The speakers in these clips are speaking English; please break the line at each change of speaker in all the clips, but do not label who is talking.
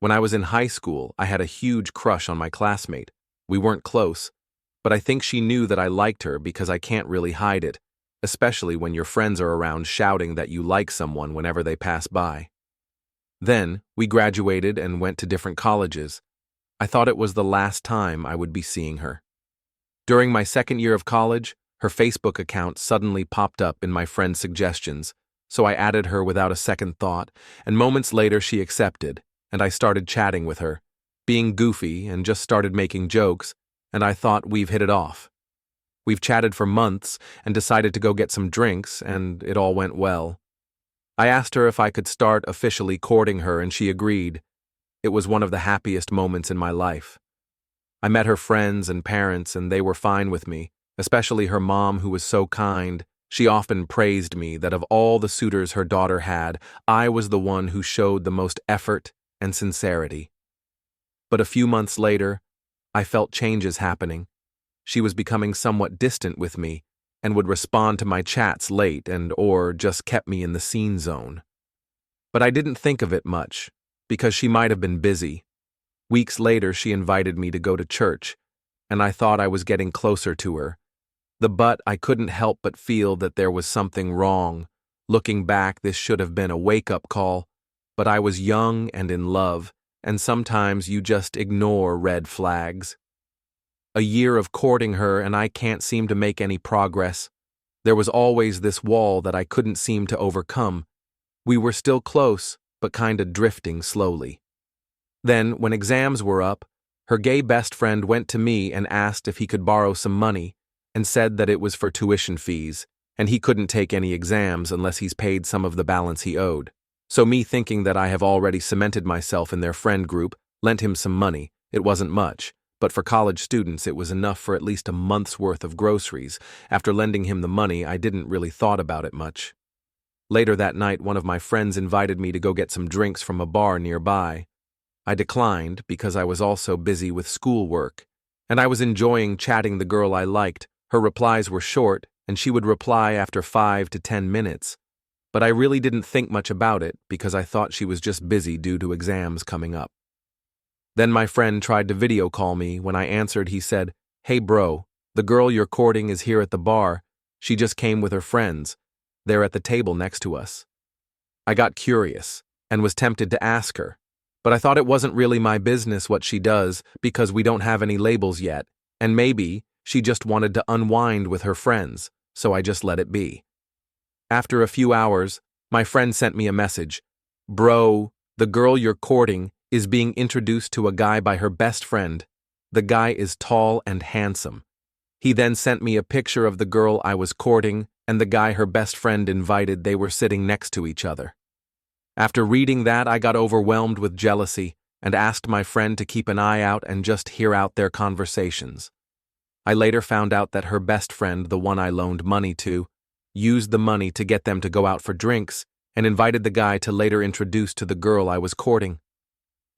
When I was in high school, I had a huge crush on my classmate. We weren't close, but I think she knew that I liked her because I can't really hide it, especially when your friends are around shouting that you like someone whenever they pass by. Then, we graduated and went to different colleges. I thought it was the last time I would be seeing her. During my second year of college, her Facebook account suddenly popped up in my friend's suggestions, so I added her without a second thought, and moments later she accepted, and I started chatting with her, being goofy and just started making jokes, and I thought we've hit it off. We've chatted for months and decided to go get some drinks, and it all went well. I asked her if I could start officially courting her, and she agreed. It was one of the happiest moments in my life. I met her friends and parents, and they were fine with me, especially her mom, who was so kind. She often praised me that of all the suitors her daughter had, I was the one who showed the most effort and sincerity. But a few months later, I felt changes happening. She was becoming somewhat distant with me and would respond to my chats late or just kept me in the scene zone. But I didn't think of it much, because she might have been busy. Weeks later, she invited me to go to church, and I thought I was getting closer to her. But I couldn't help but feel that there was something wrong. Looking back, this should have been a wake-up call, but I was young and in love, and sometimes you just ignore red flags. A year of courting her, and I can't seem to make any progress. There was always this wall that I couldn't seem to overcome. We were still close, but kinda drifting slowly. Then, when exams were up, her gay best friend went to me and asked if he could borrow some money, and said that it was for tuition fees, and he couldn't take any exams unless he's paid some of the balance he owed. So me, thinking that I have already cemented myself in their friend group, lent him some money. It wasn't much, but for college students it was enough for at least a month's worth of groceries. After lending him the money, I didn't really thought about it much. Later that night, one of my friends invited me to go get some drinks from a bar nearby. I declined because I was also busy with schoolwork, and I was enjoying chatting the girl I liked. Her replies were short, and she would reply after 5 to 10 minutes. But I really didn't think much about it because I thought she was just busy due to exams coming up. Then my friend tried to video call me. When I answered, he said, "Hey bro, the girl you're courting is here at the bar. She just came with her friends. They're at the table next to us." I got curious and was tempted to ask her, but I thought it wasn't really my business what she does because we don't have any labels yet, and maybe she just wanted to unwind with her friends, so I just let it be. After a few hours, my friend sent me a message. "Bro, the girl you're courting is being introduced to a guy by her best friend. The guy is tall and handsome." He then sent me a picture of the girl I was courting and the guy her best friend invited. They were sitting next to each other. After reading that, I got overwhelmed with jealousy and asked my friend to keep an eye out and just hear out their conversations. I later found out that her best friend, the one I loaned money to, used the money to get them to go out for drinks and invited the guy to later introduce to the girl I was courting.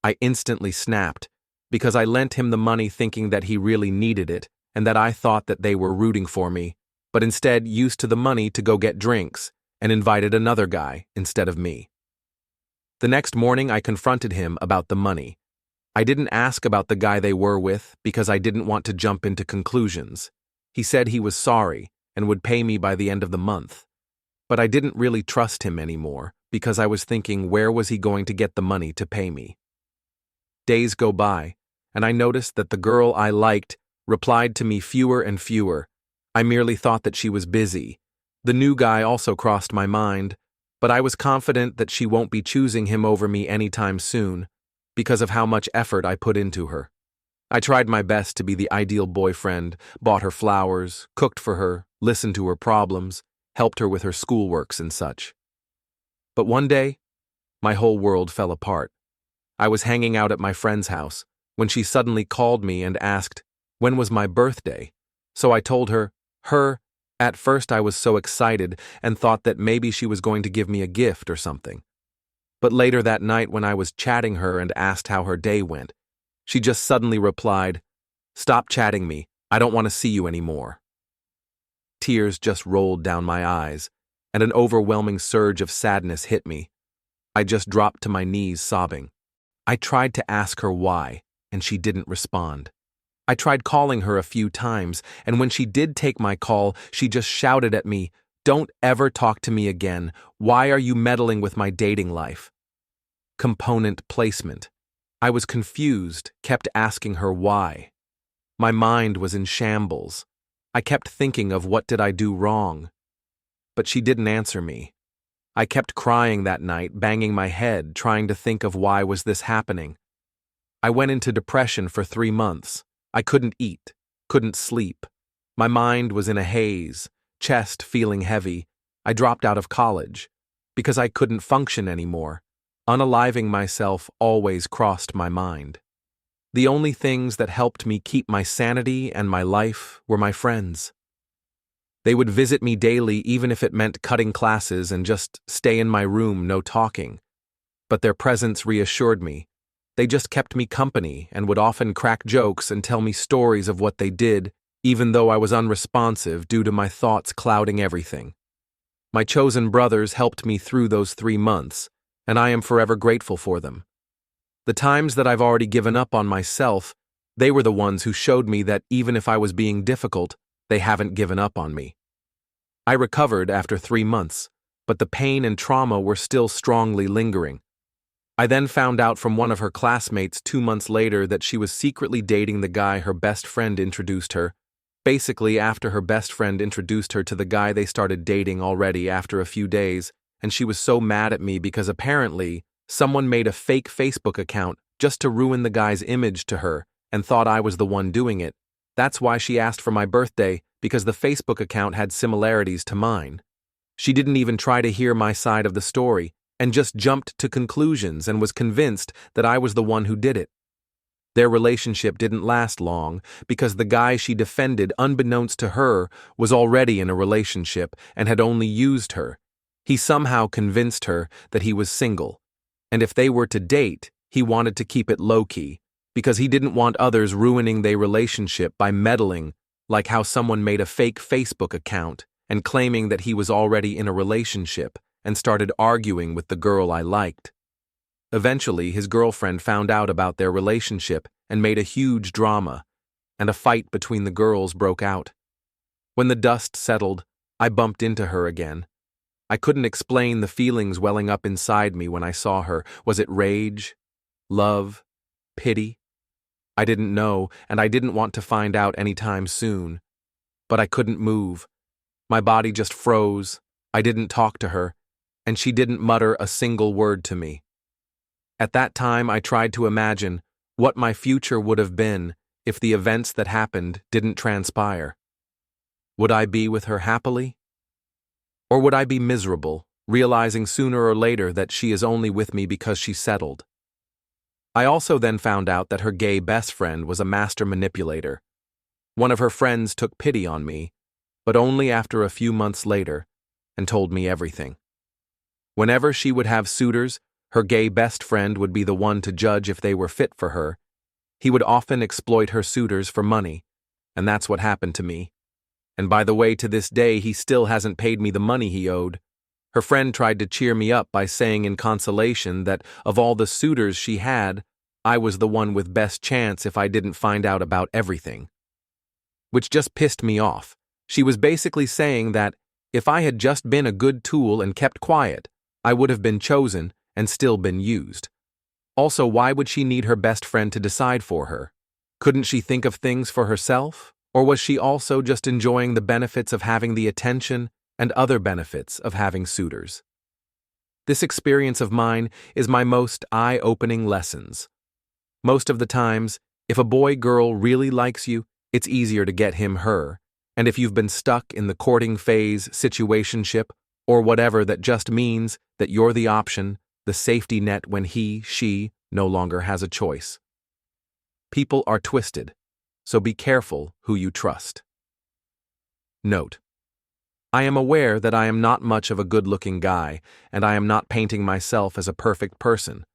I instantly snapped because I lent him the money thinking that he really needed it and that I thought that they were rooting for me, but instead used the money to go get drinks and invited another guy instead of me. The next morning, I confronted him about the money. I didn't ask about the guy they were with because I didn't want to jump into conclusions. He said he was sorry and would pay me by the end of the month. But I didn't really trust him anymore because I was thinking, where was he going to get the money to pay me? Days go by, and I noticed that the girl I liked replied to me fewer and fewer. I merely thought that she was busy. The new guy also crossed my mind, but I was confident that she won't be choosing him over me anytime soon because of how much effort I put into her. I tried my best to be the ideal boyfriend, bought her flowers, cooked for her, listened to her problems, helped her with her schoolworks and such. But one day, my whole world fell apart. I was hanging out at my friend's house when she suddenly called me and asked when was my birthday. So I told her. At first I was so excited and thought that maybe she was going to give me a gift or something. But later that night when I was chatting her and asked how her day went, she just suddenly replied, "Stop chatting me, I don't want to see you anymore." Tears just rolled down my eyes, and an overwhelming surge of sadness hit me. I just dropped to my knees sobbing. I tried to ask her why, and she didn't respond. I tried calling her a few times, and when she did take my call, she just shouted at me, "Don't ever talk to me again. Why are you meddling with my dating life?" Component placement. I was confused, kept asking her why. My mind was in shambles. I kept thinking of what did I do wrong. But she didn't answer me. I kept crying that night, banging my head, trying to think of why was this happening. I went into depression for 3 months. I couldn't eat, couldn't sleep. My mind was in a haze, chest feeling heavy. I dropped out of college because I couldn't function anymore. Unaliving myself always crossed my mind. The only things that helped me keep my sanity and my life were my friends. They would visit me daily even if it meant cutting classes and just stay in my room, no talking. But their presence reassured me. They just kept me company and would often crack jokes and tell me stories of what they did, even though I was unresponsive due to my thoughts clouding everything. My chosen brothers helped me through those 3 months, and I am forever grateful for them. The times that I've already given up on myself, they were the ones who showed me that even if I was being difficult, they haven't given up on me. I recovered after 3 months, but the pain and trauma were still strongly lingering. I then found out from one of her classmates 2 months later that she was secretly dating the guy her best friend introduced her. Basically, after her best friend introduced her to the guy, they started dating already after a few days, and she was so mad at me because apparently someone made a fake Facebook account just to ruin the guy's image to her and thought I was the one doing it. That's why she asked for my birthday, because the Facebook account had similarities to mine. She didn't even try to hear my side of the story and just jumped to conclusions and was convinced that I was the one who did it. Their relationship didn't last long because the guy she defended, unbeknownst to her, was already in a relationship and had only used her. He somehow convinced her that he was single, and if they were to date, he wanted to keep it low-key because he didn't want others ruining their relationship by meddling, like how someone made a fake Facebook account and claiming that he was already in a relationship and started arguing with the girl I liked. Eventually, his girlfriend found out about their relationship and made a huge drama, and a fight between the girls broke out. When the dust settled, I bumped into her again. I couldn't explain the feelings welling up inside me when I saw her. Was it rage? Love? Pity? I didn't know, and I didn't want to find out anytime soon. But I couldn't move. My body just froze. I didn't talk to her, and she didn't mutter a single word to me. At that time, I tried to imagine what my future would have been if the events that happened didn't transpire. Would I be with her happily? Or would I be miserable, realizing sooner or later that she is only with me because she settled? I also then found out that her gay best friend was a master manipulator. One of her friends took pity on me, but only after a few months later, and told me everything. Whenever she would have suitors, her gay best friend would be the one to judge if they were fit for her. He would often exploit her suitors for money, and that's what happened to me. And by the way, to this day, he still hasn't paid me the money he owed. Her friend tried to cheer me up by saying in consolation that of all the suitors she had, I was the one with best chance if I didn't find out about everything. Which just pissed me off. She was basically saying that if I had just been a good tool and kept quiet, I would have been chosen and still been used. Also, why would she need her best friend to decide for her? Couldn't she think of things for herself? Or was she also just enjoying the benefits of having the attention and other benefits of having suitors? This experience of mine is my most eye-opening lessons. Most of the times, if a boy-girl really likes you, it's easier to get him her, and if you've been stuck in the courting phase, situationship, or whatever, that just means that you're the option, the safety net when he, she, no longer has a choice. People are twisted, so be careful who you trust. Note: I am aware that I am not much of a good-looking guy, and I am not painting myself as a perfect person,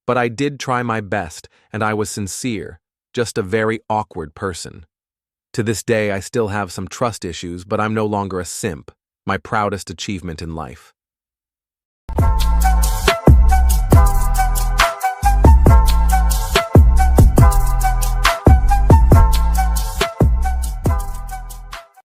but I did try my best, and I was sincere, just a very awkward person. To this day, I still have some trust issues, but I'm no longer a simp, my proudest achievement in life.